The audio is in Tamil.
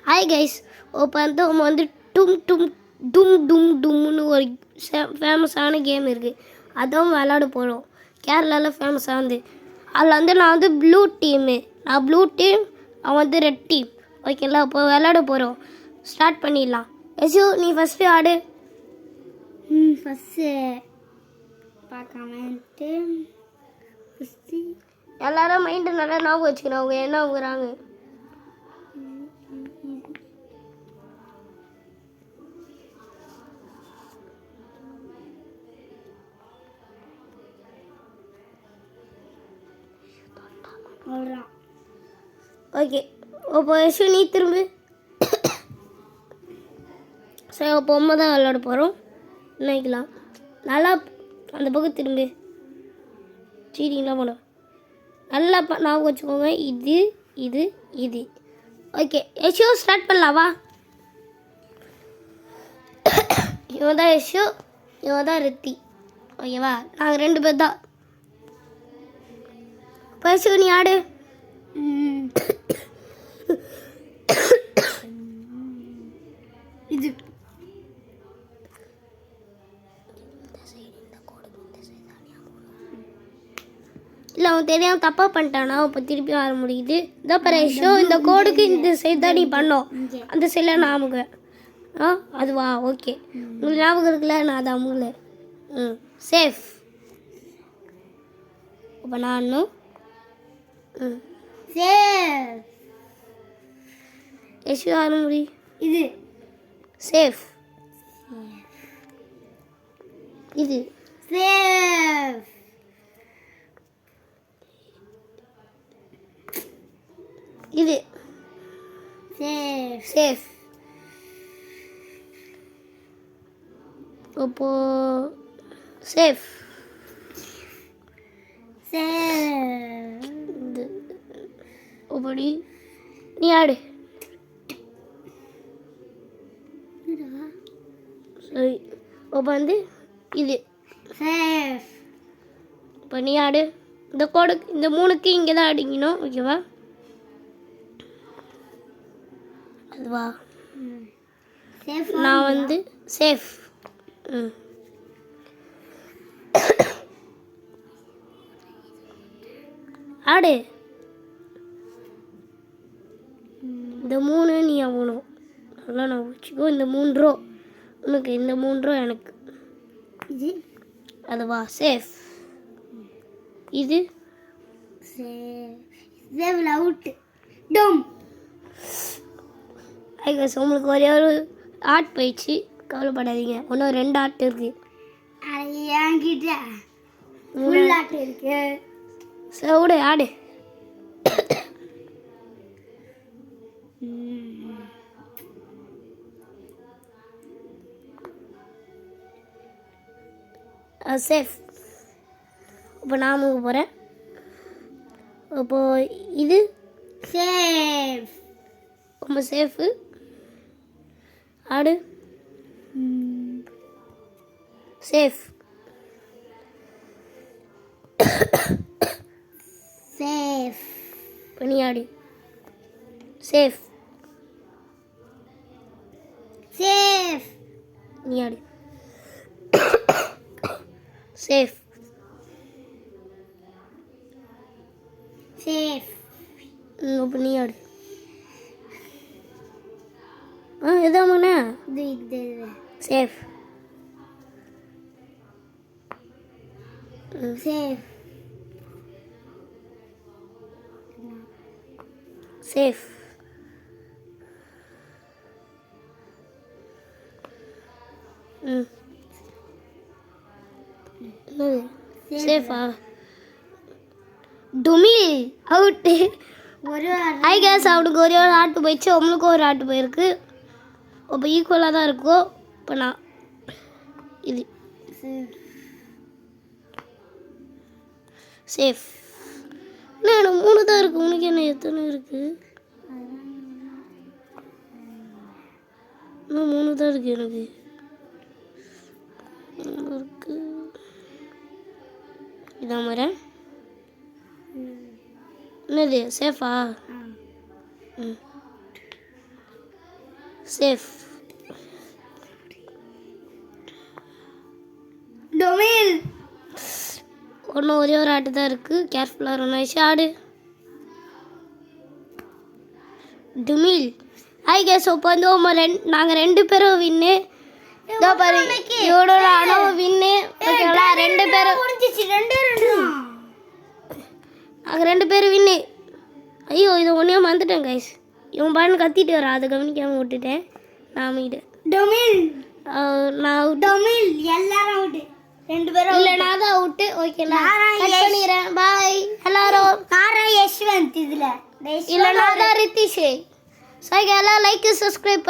ஹாய் கைஸ், இப்போ வந்து நம்ம வந்து டும் டும் டும் டும் டும்னு ஒரு ஃபேமஸான கேம் இருக்குது. அதுவும் விளாட போகிறோம். கேரளாவில் ஃபேமஸாக வந்து அதில் வந்து நான் வந்து ப்ளூ டீமு, நான் ப்ளூ டீம், அவன் வந்து ரெட் டீம். ஓகேங்களா, இப்போ விளாட போகிறோம். ஸ்டார்ட் பண்ணிடலாம். யசு, நீ ஃபஸ்ட்டு ஆடு. ஃபஸ்ட்டு பார்க்காமட்டு ஃபஸ்ட்டு எல்லாரும் மைண்டு நல்லா ஞாபகம் வச்சுக்கணும் அவங்க என்ன ஆகுறாங்க. அவ்வளோதான். ஓகே, இப்போ யசு நீ திரும்பு. சரி, இப்போ அம்மா தான் விளாட போகிறோம். நினைக்கலாம் நல்லா அந்த பக்கம் திரும்பு. சீட்டிங்லாம் பண்ண நல்லா ஞாபகம் வச்சுக்கோங்க. இது இது இது. ஓகே யசு, ஸ்டார்ட் பண்ணலாம் வா. இவன் தான் யசு, இவன் தான் ரித்தி. ஓகேவா, நாங்கள் 2 பேர் தான். இப்போ யசு நீ ஆடு. இது இல்லை, அவன் தெரியாமல் தப்பாக பண்ணிட்டானா, இப்போ திருப்பி வர முடியுது. இதோ பாரு ஷோ, இந்த கோடுக்கு இந்த சைடு தான் நீ பண்ணோம். அந்த சைடில் ஞாபகம். அதுவா, ஓகே. உங்களுக்கு ஞாபகம் இருக்குல்ல, நான் அது அவங்கள சேஃப். இப்போ நான் சேஃப். யசு ஆர முடியும். இது சேஃப். இது சேஃப். இது சேஃப். சேஃப். இப்போ சேஃப். சேஃப். இது அப்படி நீ ஆடு. சரி, இப்போ வந்து இது சேஃப். இப்போ நீ ஆடு. இந்த கோடு இந்த 3க்கு இங்கே தான் அடிக்கணும். ஓகேவா, அதுவா, சேஃப். நான் வந்து சேஃப். ஆடு. இந்த 3 நீ ஆகணும். நல்லா நான் வச்சுக்கோ. இந்த 3 ரோ உனக்கு, இந்த 3 ரோ எனக்கு. இது அதுவா, சேஃப். இது சேஃப். Safe out. டும். ஐகஸ், உங்களுக்கு ஒரே ஒரு ஆர்ட் போயிடுச்சு. கவலைப்படாதீங்க, இன்னும் 2 ஆர்ட் இருக்கு. அது என்கிட்ட ஃபுல் ஆட் இருக்கு. சரி விடு, ஆடு. சேஃப். இப்போ நான் மூவ் போகிறேன். இப்போ இது சேஃப். ரொம்ப சேஃபு. ஆடு. சேஃப். சேஃப். இப்போ நீ ஆடு. சேஃப். சேஃப். நீ ஆடு. சேஃப். சேஃப். இப்போ நீ ஆடு. எதாமண்ணா இது சேஃப். சேஃப். சேஃப். என்னது சேஃபா? டுமில் அவுட்டு. ஒரு ஐ கேஸ் அவனுக்கு ஒரே ஒரு ஆட்டு போயிடுச்சு, அவங்களுக்கு ஒரு ஆட்டு போயிருக்கு. இப்போ ஈக்குவலாக தான் இருக்கும். இப்போ நான் இது சேஃப். என்ன எனக்கு 3 தான் இருக்குது, உனக்கு என்ன எத்தனை இருக்குது? இன்னும் 3 தான் இருக்குது எனக்கு. இருக்கு இதான் மாதிரி. என்னது சேஃபா? ம் சேஃப். டொமில். ஒன்றும் ஒரே ஒரு ஆட்டு தான் இருக்குது. கேர்ஃபுல்லாக இருக்கணும். ஐஷா ஆடு. டுமில். ஹாய் கேஸ், இப்போ வந்து நாங்கள் 2 பேரும் வின்னு. இதோ பாரு, இவனோட அணவும் வின்னு. ஓகேங்களா, 2 பேரும் முடிஞ்சிச்சு. 2 நாங்கள் 2 பேரும் வின்னு. ஐயோ, இதை ஒன்றே மறந்துட்டேன் கைஸ். இவன் பாருன்னு கத்திட்டு வரான், அதை கவனிக்காமல் விட்டுட்டேன். நான் அமைக்கிட்டு டொமில். நான் டொமில் எல்லாரும் அவுட். 2 பேரும் இல்லை, நான் தான் அவுட்டு. ஓகேங்களா, நான் கட் பண்ணிடுறேன். பாய் எல்லாரும். காரா யஷ்வந்த் இதுல. இல்லை, நான் தான் ரித்திஷ். ஸோ எல்லாம் லைக் சப்ஸ்கிரைப்